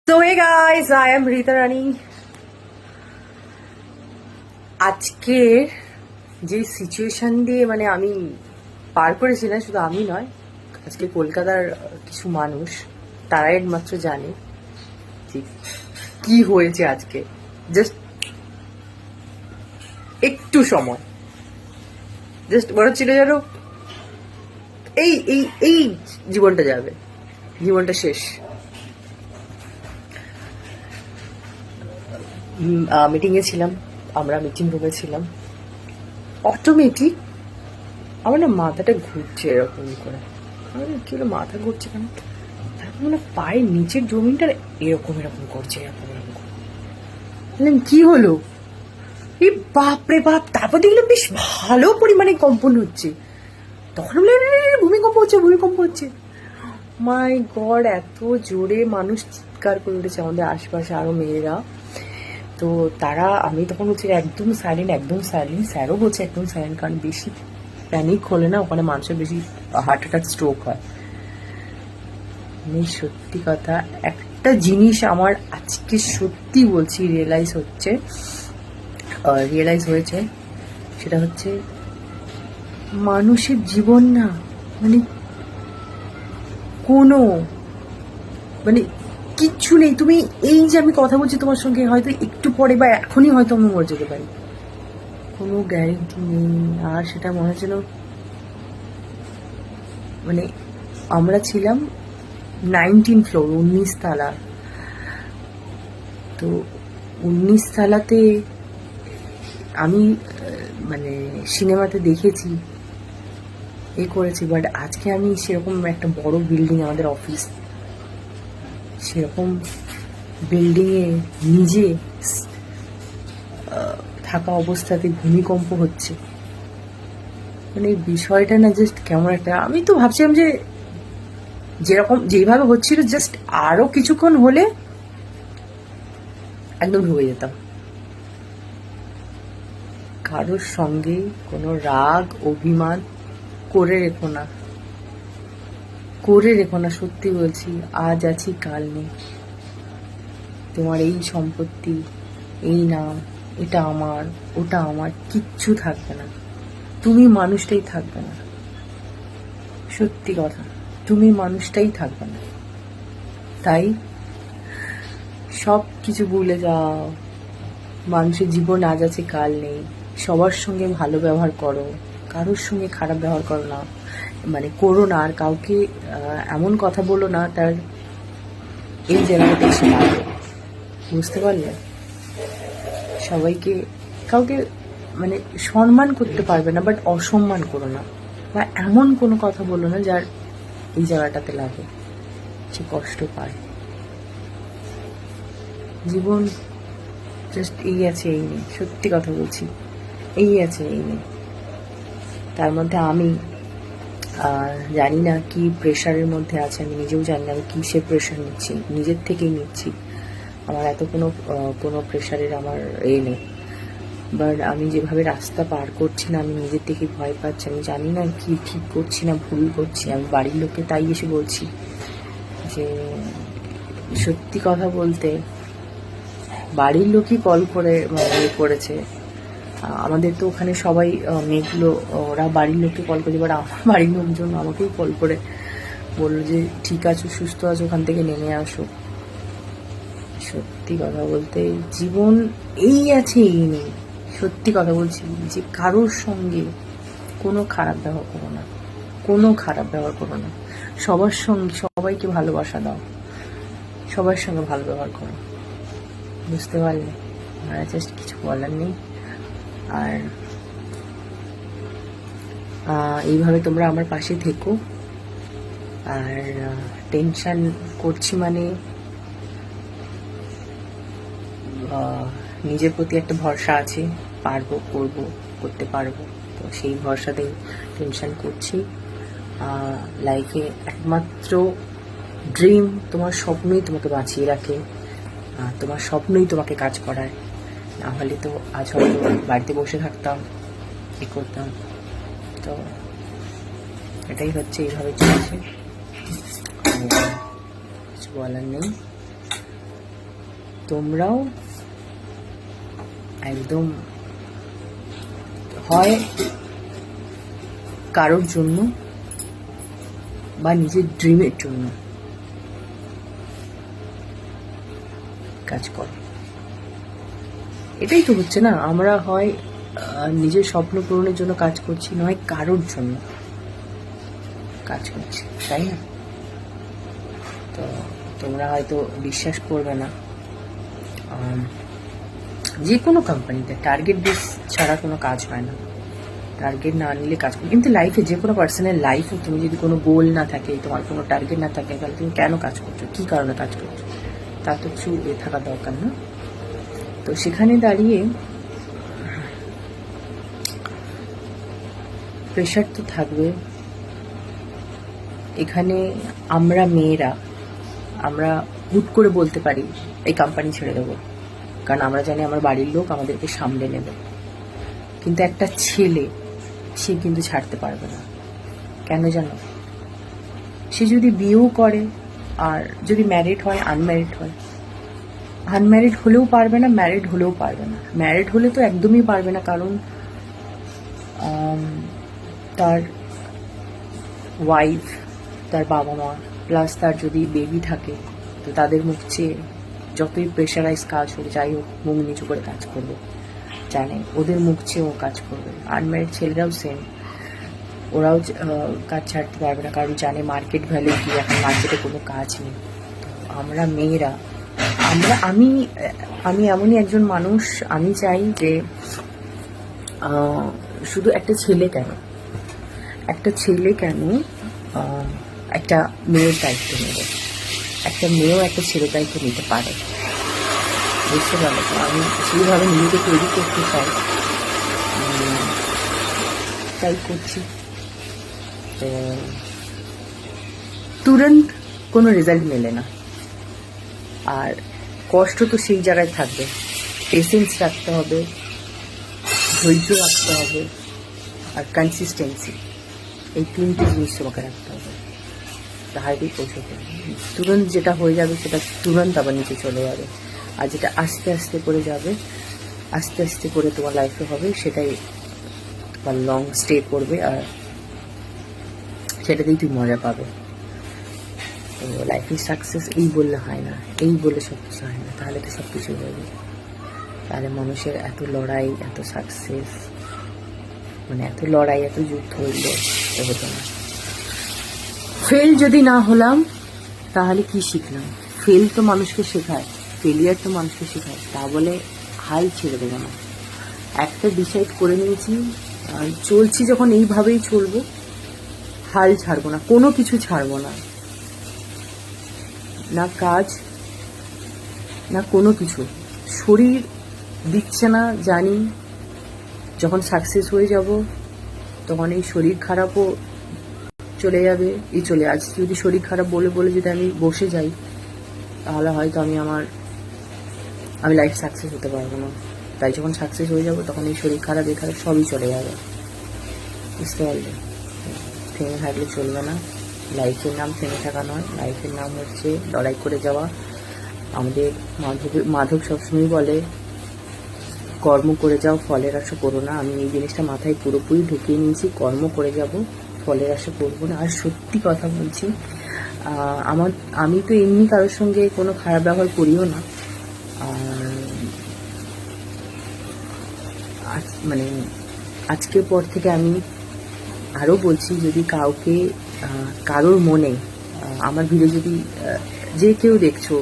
So hey guys, I am Rita Rani. আজকের যে situation দিয়ে আমি পার করেছি না, শুধু আমি নয়, আজকে কলকাতার কিছু মানুষ তারাই মাত্র জানে যে কি হয়েছে আজকে। জাস্ট একটু সময়, জাস্ট মনে হচ্ছিল যেন এই এই এই জীবনটা যাবে, জীবনটা শেষ। মিটিংয়ে ছিলাম, আমরা মিটিং রুমে ছিলাম, অটোমেটিক আমার না মাথাটা ঘুরছে এরকম করে। আমার কি হলো, মাথা ঘুরছে কেন? তারপর পায়ের নিচের জমিনটা এরকম এরকম করছে, এরকম এরকম করে। কি হলো, এই বাপরে বাপ! তারপর দেখলাম বেশ ভালো পরিমাণে কম্পন হচ্ছে। তখন ভূমিকম্প হচ্ছে, ভূমিকম্প হচ্ছে। মাই গড, এত জোরে মানুষ চিৎকার করে উঠেছে আমাদের আশেপাশে, আরো মেয়েরা। তো তারা, আমি তখন বলছি একদম সাইলেন্ট, একদম সাইলেন্ট। স্যারও বলছে একদম সাইলেন্ট, কারণ বেশি প্যানিক হলে না ওখানে মানুষের বেশি হার্ট অ্যাটাক, স্ট্রোক হয়। সত্যি কথা, একটা জিনিস আমার আজকে সত্যি বলছি রিয়েলাইজ হয়েছে, সেটা হচ্ছে মানুষের জীবন না কোনো কিচ্ছু নেই। তুমি এই যে আমি কথা বলছি তোমার সঙ্গে, হয়তো একটু পরে বা এখনই হয়তো আমি মরে যেতে পারি, কোনো গ্যারেন্টি নেই। আর সেটা মনে হচ্ছিল আমরা ছিলাম 19 ফ্লোর, 19 তালা। তো 19 তালাতে আমি সিনেমাতে দেখেছি, করেছি, বাট আজকে আমি সেরকম একটা বড় বিল্ডিং, আমাদের অফিস, সেরকম বিল্ডিংয়ে নিজে থাকা অবস্থাতে ভূমিকম্প হচ্ছে। বিষয়টা না জাস্ট কেমন একটা। আমি তো ভাবছিলাম যে যেভাবে হচ্ছিল, জাস্ট আরো কিছুক্ষণ হলে একদম ঢুকে যেতাম। কারোর সঙ্গে কোনো রাগ অভিমান করে রেখো না, সত্যি বলছি। আজ আছি কাল নেই। তোমার এই সম্পত্তি, এই নাম, এটা আমার, ওটা আমার, কিচ্ছু থাকবে না। তুমি মানুষটাই থাকবে না, সত্যি কথা, তুমি মানুষটাই থাকবে না। তাই সব কিছু ভুলে যাও। মানুষের জীবন আজ আছে কাল নেই। সবার সঙ্গে ভালো ব্যবহার করো, কারোর সঙ্গে খারাপ ব্যবহার করো না, করো না। আর কাউকে এমন কথা বলো না তার এই জায়গাটা এসে লাগে। বুঝতে পারলে? কাউকে সম্মান করতে পারবে না, বাট অসম্মান করো না, বা এমন কোনো কথা বলো না যার এই জায়গাটাতে লাগে, সে কষ্ট পায়। জীবন জাস্ট এই আছে এই নেই, সত্যি কথা বলছি, এই আছে এই নেই। তার মধ্যে আমি জানি না কি প্রেশারের মধ্যে আছে, আমি নিজেও জানি না আমি কিসের প্রেশার নিচ্ছি, নিজের থেকেই নিচ্ছি। আমার এত কোনো প্রেশারের আমার নেই, বাট আমি যেভাবে রাস্তা পার করছি না, আমি নিজের থেকে ভয় পাচ্ছি। আমি জানি না কি ঠিক করছি না ভুল করছি। আমি বাড়ির লোককে তাই এসে বলছি যে সত্যি কথা বলতে, বাড়ির লোকই কল করে করেছে। আমাদের তো ওখানে সবাই মেয়েগুলো, ওরা বাড়ির লোককে কল করে, এবার আমার বাড়ির লোকজন আমাকেই কল করে বললো যে ঠিক আছো, সুস্থ আছো, ওখান থেকে নেমে আসো। সত্যি কথা বলতে জীবন এই আছে এই নেই। সত্যি কথা বলছি যে কারোর সঙ্গে কোনো খারাপ ব্যবহার করো না, কোনো খারাপ ব্যবহার করো না। সবার সঙ্গে সবাইকে ভালোবাসা দাও, সবার সঙ্গে ভালো ব্যবহার করো। বুঝতে পারলে? আর জাস্ট কিছু বলার নেই। আর এইভাবে তোমরা আমার পাশে থেকো। আর টেনশন করছি নিজের প্রতি একটা ভরসা আছে, পারবো, করতে পারবো। তো সেই ভরসাতেই টেনশন করছি। লাইফে একমাত্র ড্রিম, তোমার স্বপ্নই তোমাকে বাঁচিয়ে রাখে, তোমার স্বপ্নই তোমাকে কাজ করায়। না হলে তো আজ হয়তো বাড়িতে বসে থাকতাম, করতাম। তো এটাই হচ্ছে, এইভাবে চলছে, কিছু বলার নেই। তোমরাও একদম হয় কারোর জন্য বা নিজের ড্রিমের জন্য কাজ করো। এটাই তো হচ্ছে না, আমরা হয় নিজের স্বপ্ন পূরণের জন্য কাজ করছি, নয় কারোর জন্য কাজ করছি, তাই না? তো তোমরা হয়তো বিশ্বাস করবে না, যে কোনো কোম্পানিতে টার্গেট বেস ছাড়া কোনো কাজ হয় না। টার্গেট না নিলে কাজ করো, কিন্তু লাইফে যে কোনো পার্সনের লাইফে তুমি যদি কোনো গোল না থাকে, তোমার কোনো টার্গেট না থাকে, তাহলে তুমি কেন কাজ করছো, কী কারণে কাজ করছো, তার তো কিছু থাকা দরকার না? তো সেখানে দাঁড়িয়ে প্রেশার তো থাকবে। এখানে আমরা মেয়েরা আমরা হুট করে বলতে পারি এই কোম্পানি ছেড়ে দেবো, কারণ আমরা জানি আমার বাড়ির লোক আমাদেরকে সামলে নেবে। কিন্তু একটা ছেলে সে কিন্তু ছাড়তে পারবে না। কেন জানো? সে যদি বিয়েও করে, আর যদি ম্যারিড হয়, আনম্যারিড হয়, আনম্যারিড হলেও পারবে না, ম্যারিড হলেও পারবে না। ম্যারিড হলে তো একদমই পারবে না, কারণ তার ওয়াইফ, তার বাবা মা, প্লাস তার যদি বেবি থাকে, তো তাদের মুখ চেয়ে যতই প্রেশারাইজ কাজ হোক, যাই হোক, মুখ নিচু করে কাজ করবে, জানে ওদের মুখ চেয়েও কাজ করবে। আনম্যারিড ছেলেরাও সেম, ওরাও কাজ ছাড়তে পারবে না, কারণ জানে মার্কেট ভ্যালু কি, এখন মার্কেটে কোনো কাজ নেই। তো আমরা মেয়েরা, আমি এমনই একজন মানুষ, আমি চাই যে শুধু একটা ছেলে কেন, একটা মেয়ের দায়িত্ব নেবে, একটা মেয়েও একটা ছেলের দায়িত্ব নিতে পারে। বুঝতে পারলো তো? আমি সেইভাবে নিজেকে তৈরি করতে চাই, তাই করছি। তো তুরন্ত কোনো রেজাল্ট মেলে না, আর কষ্ট তো সেই জায়গায় থাকবে। পেশেন্স রাখতে হবে, ধৈর্য রাখতে হবে, আর কনসিস্টেন্সি, এই তিনটে জিনিস তোমাকে রাখতে হবে, তাহলেই পৌঁছতে। তুরন্ত যেটা হয়ে যাবে সেটা তুরন্ত আবার নিচে চলে যাবে, আর যেটা আস্তে আস্তে করে যাবে, আস্তে আস্তে করে তোমার লাইফে হবে, সেটাই তোমার লং স্টে করবে, আর সেটাতেই তুমি মজা পাবে। তো লাইফে সাকসেস এই বললে হয় না, এই বলে সব কিছু হয় না, তাহলে তো সব কিছু হয়ে যাবে। তাহলে মানুষের এত লড়াই, এত সাকসেস, মানে এত লড়াই, এত যুদ্ধ হইলে হতো না। ফেল যদি না হলাম তাহলে কি শিখলাম? ফেল তো মানুষকে শেখায়, ফেলিয়ার তো মানুষকে শেখায়, তা বলে হাল ছেড়ে দেবো না। একটা ডিসাইড করে নিয়েছি, চলছি যখন এইভাবেই চলবো, হাল ছাড়বো না, কোনো কিছু ছাড়বো না, না কাজ, না কোনো কিছু। শরীর দিচ্ছে না জানি, যখন সাকসেস হয়ে যাব তখন এই শরীর খারাপও চলে যাবে। আজ যদি শরীর খারাপ বলে বলে যদি আমি বসে যাই, তাহলে হয়তো আমি লাইফ সাকসেস হতে পারবো না। তাই যখন সাকসেস হয়ে যাব তখন এই শরীর খারাপ, সবই চলে যাবে। বুঝতে পারলে? থেমে থাকলে চলবে না। লাইফের নাম থেমে থাকা নয়, লাইফের নাম হচ্ছে লড়াই করে যাওয়া। আমাদের মাধব সবসময় বলে, কর্ম করে যাও, ফলের আশা করো না। আমি এই জিনিসটা মাথায় পুরোপুরি ঢুকিয়ে নিয়েছি, কর্ম করে যাব, ফলের আশা করবো না। আর সত্যি কথা বলছি, আমি তো এমনি কারোর সঙ্গে কোনো খারাপ ব্যবহার করিও না, মানে আজকের পর থেকে আমি আরও বলছি, যদি কারোর মনে আমার ভিডিও যদি যে কেউ দেখছো,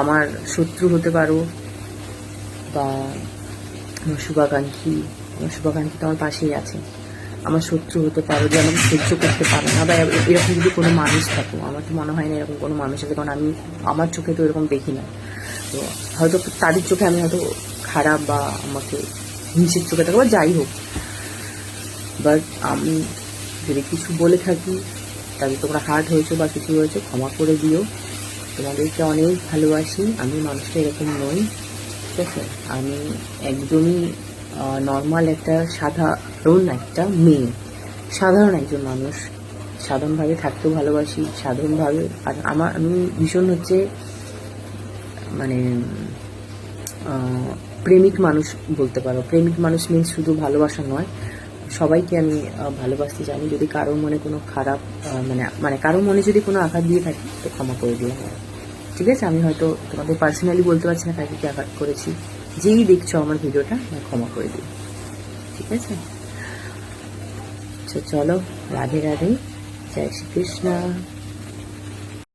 আমার শত্রু হতে পারো বা আমার শুভাকাঙ্ক্ষী তো আমার পাশেই আছে, আমার শত্রু হতে পারো, যে আমাকে সহ্য করতে পারো না, বা এরকম যদি কোনো মানুষ থাকো, আমার তো মনে হয় না এরকম কোনো মানুষ আছে, কারণ আমি আমার চোখে তো এরকম দেখি না। তো হয়তো তাদের চোখে আমি হয়তো খারাপ, বা আমাকে নিচের চোখে থাকো, বা যাই হোক, বাট আমি যদি কিছু বলে থাকি, তাহলে তোমরা হার্ট হয়েছো বা কিছু হয়েছে, ক্ষমা করে দিও। তোমাদেরকে অনেক ভালোবাসি। আমি মানুষটা এরকম নই, ঠিক আছে? আমি একদমই নর্মাল একটা সাধারণ একটা মেয়ে, সাধারণ একজন মানুষ, সাধারণভাবে থাকতেও ভালোবাসি, সাধারণভাবে। আর আমি ভীষণ মানে প্রেমিক মানুষ বলতে পারো। প্রেমিক মানুষ মিন্স শুধু ভালোবাসা নয়, সবাইকে আমি ভালোবাসতে জানি। যদি কারোর মনে কোনো খারাপ মানে কারোর মনে যদি কোনো আঘাত দিয়ে থাকি তো ক্ষমা করে দিও আমার, ঠিক আছে? আমি হয়তো তোমাদের পার্সোনালি বলতে পারছি না কাকে কি আঘাত করেছি, যেই দেখছো আমার ভিডিওটা ক্ষমা করে দিও, ঠিক আছে? চলো, রাধে রাধে, জয় শ্রীকৃষ্ণ।